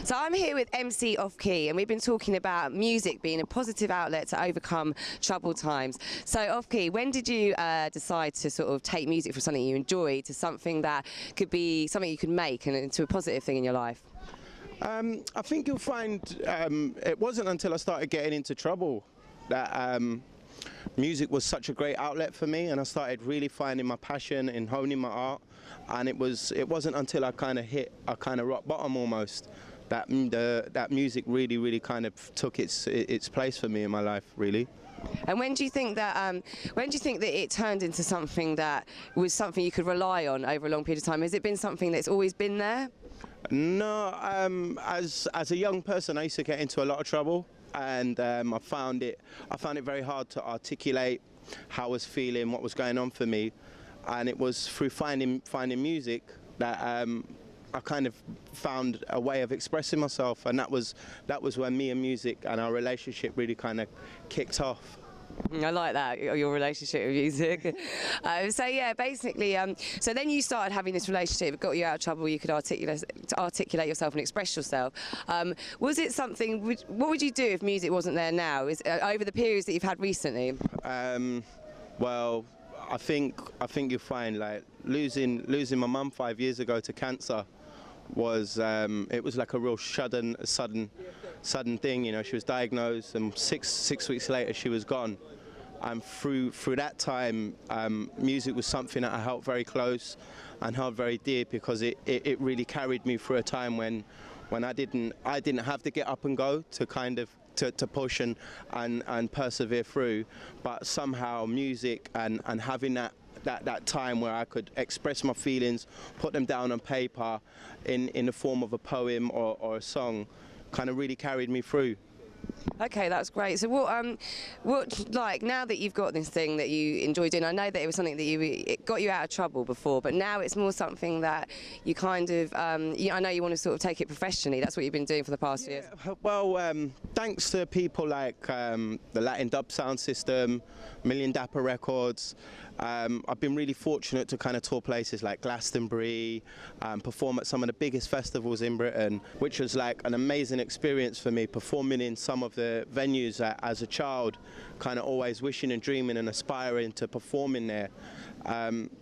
So I'm here with MC Offkey, and we've been talking about music being a positive outlet to overcome troubled times. So Offkey, when did you decide to sort of take music from something you enjoy to something that could be something you could make and into a positive thing in your life? I think you'll find it wasn't until I started getting into trouble that music was such a great outlet for me, and I started really finding my passion in honing my art. And it wasn't until I kind of hit a kind of rock bottom almost that that music really kind of took its place for me in my life, really. And when do you think that it turned into something that was something you could rely on over a long period of time? Has it been something that's always been there? No, as a young person, I used to get into a lot of trouble, and I found it very hard to articulate how I was feeling, what was going on for me, and it was through finding music that I kind of found a way of expressing myself, and that was when me and music and our relationship really kind of kicked off. I like that, your relationship with music. So yeah, basically, so then you started having this relationship, it got you out of trouble, you could articulate yourself and express yourself. Was it something, what would you do if music wasn't there now, over the periods that you've had recently? Well, I think you'll find, like, losing my mum 5 years ago to cancer was it was like a real sudden thing. You know, she was diagnosed, and six weeks later she was gone. And through that time, music was something that I held very close and held very dear, because it really carried me through a time when I didn't have to get up and go to kind of to push and persevere through, but somehow music and having that time where I could express my feelings, put them down on paper in the form of a poem or a song, kind of really carried me through. Okay, that's great. So what like, now that you've got this thing that you enjoy doing, I know that it was something that it got you out of trouble before, but now it's more something that you kind of, I know you want to sort of take it professionally. That's what you've been doing for the past years. Well, thanks to people like the Latin Dub Sound System, Million Dapper Records, I've been really fortunate to kind of tour places like Glastonbury, perform at some of the biggest festivals in Britain, which was like an amazing experience for me, performing in some of the venues that as a child kind of always wishing and dreaming and aspiring to perform in there.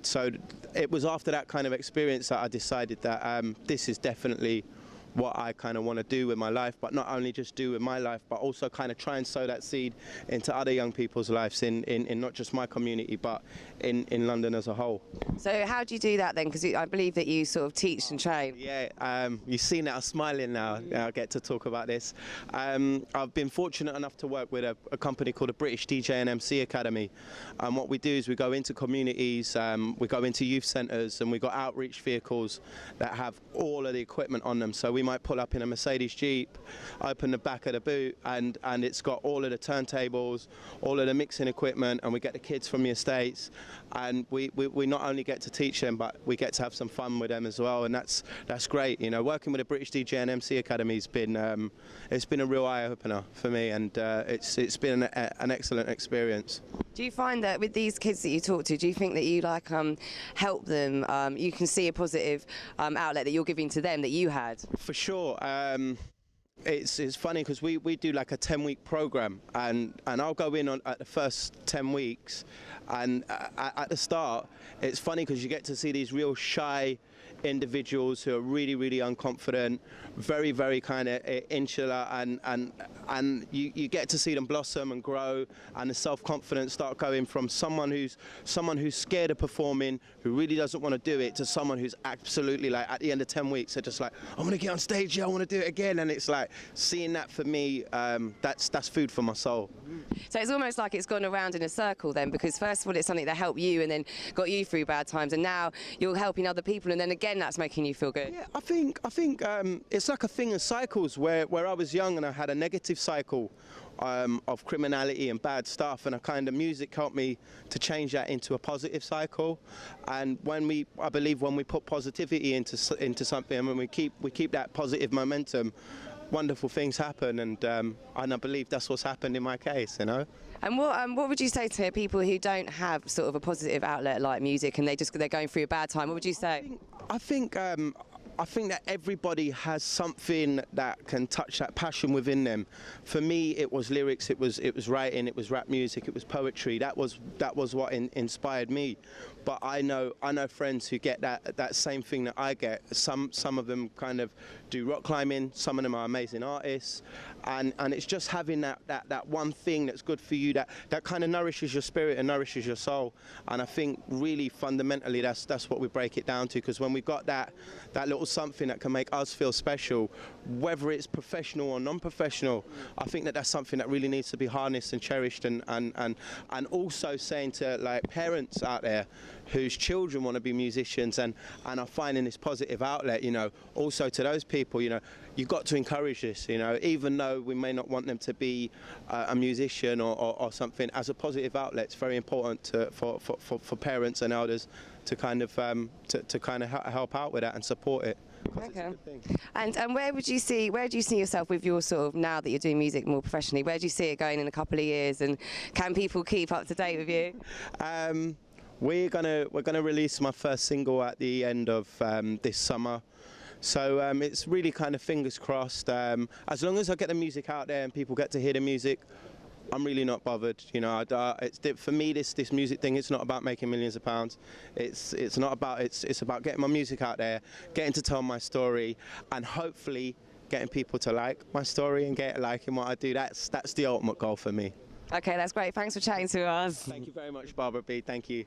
So it was after that kind of experience that I decided that this is definitely what I kind of want to do with my life, but not only just do with my life, but also kind of try and sow that seed into other young people's lives in not just my community, but in London as a whole. So how do you do that then? Because I believe that you sort of teach and train. Yeah, you've seen that I'm smiling now. I get to talk about this. I've been fortunate enough to work with a company called the British DJ and MC Academy, and what we do is we go into communities, we go into youth centres, and we've got outreach vehicles that have all of the equipment on them. So we might pull up in a Mercedes Jeep, open the back of the boot, and it's got all of the turntables, all of the mixing equipment, and we get the kids from the estates, and we not only get to teach them, but we get to have some fun with them as well, and that's great. You know, working with the British DJ and MC Academy has been it's been a real eye-opener for me, and it's been an excellent experience. Do you find that with these kids that you talk to, do you think that you like help them? You can see a positive outlet that you're giving to them that you had? For sure. It's funny because we do like a 10-week program, and I'll go in at the first 10 weeks, and at the start it's funny because you get to see these real shy individuals who are really unconfident, very kind of insular, and you get to see them blossom and grow, and the self-confidence start going from someone who's scared of performing, who really doesn't want to do it, to someone who's absolutely, like, at the end of 10 weeks they're just like, I want to get on stage, yeah, I want to do it again. And it's like, seeing that for me, that's food for my soul. So it's almost like it's gone around in a circle then, because first of all it's something that helped you and then got you through bad times, and now you're helping other people, and then again that's making you feel good. Yeah, I think it's like a thing of cycles, where I was young and I had a negative cycle of criminality and bad stuff, and a kind of music helped me to change that into a positive cycle. And I believe when we put positivity into something, and when we keep that positive momentum, wonderful things happen, and I believe that's what's happened in my case, you know. And what would you say to people who don't have sort of a positive outlet like music, and they're going through a bad time? What would you say? I think I think that everybody has something that can touch that passion within them. For me, it was lyrics, it was writing, it was rap music, it was poetry. That was what inspired me. But I know friends who get that same thing that I get. Some of them kind of do rock climbing. Some of them are amazing artists, and it's just having that one thing that's good for you, that kind of nourishes your spirit and nourishes your soul. And I think really fundamentally that's what we break it down to, because when we've got that little something that can make us feel special, whether it's professional or non-professional, I think that's something that really needs to be harnessed and cherished, and also saying to like parents out there whose children want to be musicians and are finding this positive outlet, you know, also to those people, you know, you've got to encourage this, you know, even though we may not want them to be a musician or something, as a positive outlet. It's very important for parents and elders to kind of help out with that and support it. Okay. And where do you see yourself with your sort of, now that you're doing music more professionally, where do you see it going in a couple of years, and can people keep up to date with you? We're gonna release my first single at the end of this summer. So it's really kind of fingers crossed. As long as I get the music out there and people get to hear the music, I'm really not bothered. You know, for me, this music thing, it's not about making millions of pounds. It's about getting my music out there, getting to tell my story, and hopefully getting people to like my story and liking what I do. That's the ultimate goal for me. Okay, that's great. Thanks for chatting to us. Thank you very much, Barbara B. Thank you.